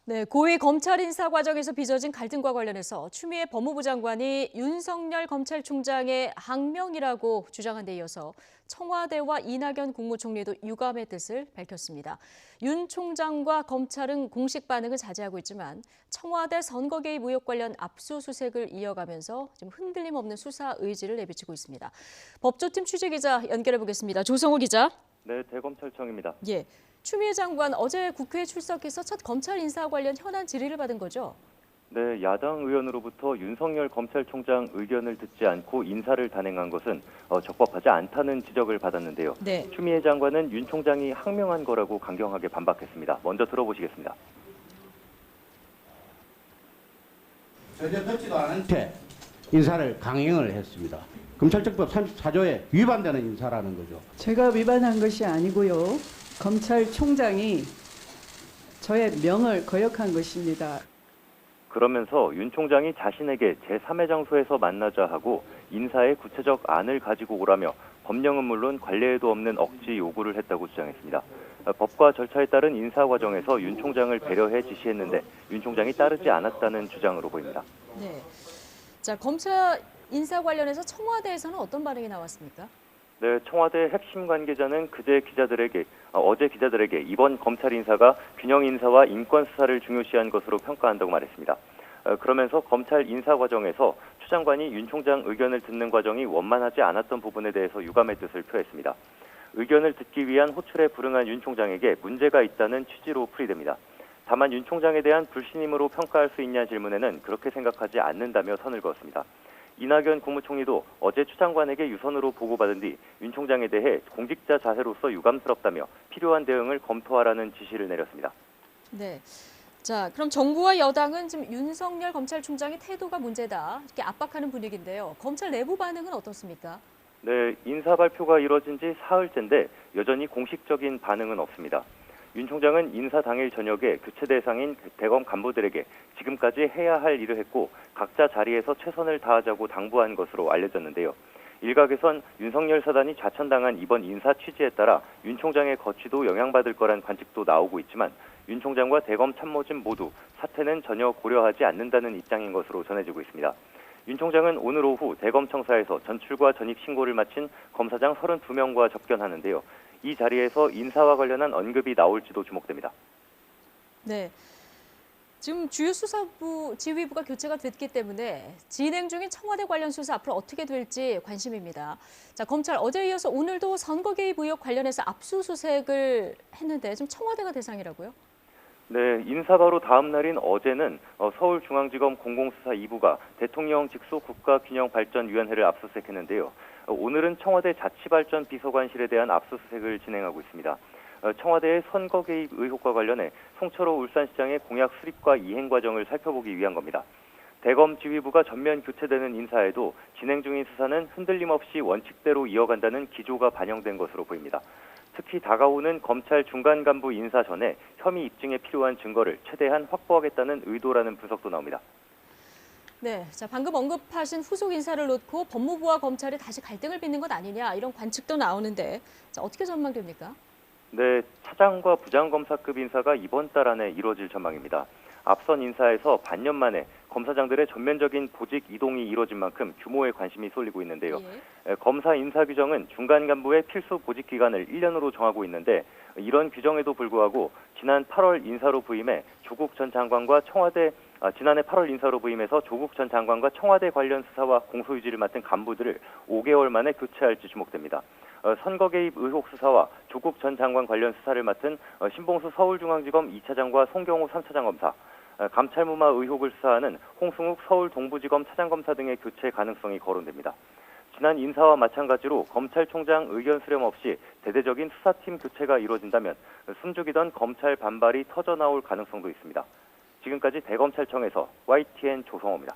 네, 고위 검찰 인사 과정에서 빚어진 갈등과 관련해서 추미애 법무부 장관이 윤석열 검찰총장의 항명이라고 주장한 데 이어서 청와대와 이낙연 국무총리도 유감의 뜻을 밝혔습니다. 윤 총장과 검찰은 공식 반응을 자제하고 있지만 청와대 선거 개입 의혹 관련 압수수색을 이어가면서 지금 흔들림 없는 수사 의지를 내비치고 있습니다. 법조팀 취재기자 연결해 보겠습니다. 조성호 기자. 네, 대검찰청입니다. 예. 추미애 장관 어제 국회에 출석해서 첫 검찰 인사 관련 현안 질의를 받은 거죠? 네, 야당 의원으로부터 윤석열 검찰총장 의견을 듣지 않고 인사를 단행한 것은 적법하지 않다는 지적을 받았는데요. 네. 추미애 장관은 윤 총장이 항명한 거라고 강경하게 반박했습니다. 먼저 들어보시겠습니다. 전혀 듣지도 않은 채 인사를 강행을 했습니다. 검찰청법 34조에 위반되는 인사라는 거죠. 제가 위반한 것이 아니고요. 검찰총장이 저의 명을 거역한 것입니다. 그러면서 윤 총장이 자신에게 제3의 장소에서 만나자 하고 인사의 구체적 안을 가지고 오라며 법령은 물론 관례에도 없는 억지 요구를 했다고 주장했습니다. 법과 절차에 따른 인사 과정에서 윤 총장을 배려해 지시했는데 윤 총장이 따르지 않았다는 주장으로 보입니다. 네. 자, 검찰 인사 관련해서 청와대에서는 어떤 반응이 나왔습니까? 네, 청와대 핵심 관계자는 어제 기자들에게 이번 검찰 인사가 균형 인사와 인권 수사를 중요시한 것으로 평가한다고 말했습니다. 그러면서 검찰 인사 과정에서 추 장관이 윤 총장 의견을 듣는 과정이 원만하지 않았던 부분에 대해서 유감의 뜻을 표했습니다. 의견을 듣기 위한 호출에 불응한 윤 총장에게 문제가 있다는 취지로 풀이됩니다. 다만 윤 총장에 대한 불신임으로 평가할 수 있냐는 질문에는 그렇게 생각하지 않는다며 선을 그었습니다. 이낙연 국무총리도 어제 추 장관에게 유선으로 보고받은 뒤 윤 총장에 대해 공직자 자세로서 유감스럽다며 필요한 대응을 검토하라는 지시를 내렸습니다. 네. 자, 그럼 정부와 여당은 지금 윤석열 검찰총장의 태도가 문제다 이렇게 압박하는 분위기인데요. 검찰 내부 반응은 어떻습니까? 네, 인사 발표가 이뤄진 지 사흘째인데 여전히 공식적인 반응은 없습니다. 윤 총장은 인사 당일 저녁에 교체 대상인 대검 간부들에게 지금까지 해야 할 일을 했고 각자 자리에서 최선을 다하자고 당부한 것으로 알려졌는데요. 일각에선 윤석열 사단이 좌천당한 이번 인사 취지에 따라 윤 총장의 거취도 영향받을 거란 관측도 나오고 있지만 윤 총장과 대검 참모진 모두 사퇴는 전혀 고려하지 않는다는 입장인 것으로 전해지고 있습니다. 윤 총장은 오늘 오후 대검 청사에서 전출과 전입 신고를 마친 검사장 32명과 접견하는데요. 이 자리에서 인사와 관련한 언급이 나올지도 주목됩니다. 네. 지금 주요 수사부 지휘부가 교체가 됐기 때문에 진행 중인 청와대 관련 수사 앞으로 어떻게 될지 관심입니다. 자, 검찰 어제 이어서 오늘도 선거 개입 의혹 관련해서 압수수색을 했는데 지금 청와대가 대상이라고요? 네, 인사 바로 다음 날인 어제는 서울중앙지검 공공수사 2부가 대통령 직속 국가균형발전위원회를 압수수색했는데요. 오늘은 청와대 자치발전 비서관실에 대한 압수수색을 진행하고 있습니다. 청와대의 선거 개입 의혹과 관련해 송철호 울산시장의 공약 수립과 이행 과정을 살펴보기 위한 겁니다. 대검 지휘부가 전면 교체되는 인사에도 진행 중인 수사는 흔들림 없이 원칙대로 이어간다는 기조가 반영된 것으로 보입니다. 특히 다가오는 검찰 중간 간부 인사 전에 혐의 입증에 필요한 증거를 최대한 확보하겠다는 의도라는 분석도 나옵니다. 네, 자, 방금 언급하신 후속 인사를 놓고 법무부와 검찰이 다시 갈등을 빚는 것 아니냐 이런 관측도 나오는데 자, 어떻게 전망됩니까? 네, 차장과 부장검사급 인사가 이번 달 안에 이루어질 전망입니다. 앞선 인사에서 반년 만에 검사장들의 전면적인 보직 이동이 이루어진 만큼 규모에 관심이 쏠리고 있는데요. 검사 인사 규정은 중간 간부의 필수 보직 기간을 1년으로 정하고 있는데 이런 규정에도 불구하고 지난 8월 인사로 부임해 조국 전 장관과 지난해 8월 인사로 부임해서 조국 전 장관과 청와대 관련 수사와 공소유지를 맡은 간부들을 5개월 만에 교체할지 주목됩니다. 선거 개입 의혹 수사와 조국 전 장관 관련 수사를 맡은 신봉수 서울중앙지검 2차장과 송경호 3차장 검사, 감찰무마 의혹을 수사하는 홍승욱 서울 동부지검 차장검사 등의 교체 가능성이 거론됩니다. 지난 인사와 마찬가지로 검찰총장 의견 수렴 없이 대대적인 수사팀 교체가 이루어진다면 숨죽이던 검찰 반발이 터져나올 가능성도 있습니다. 지금까지 대검찰청에서 YTN 조성호입니다.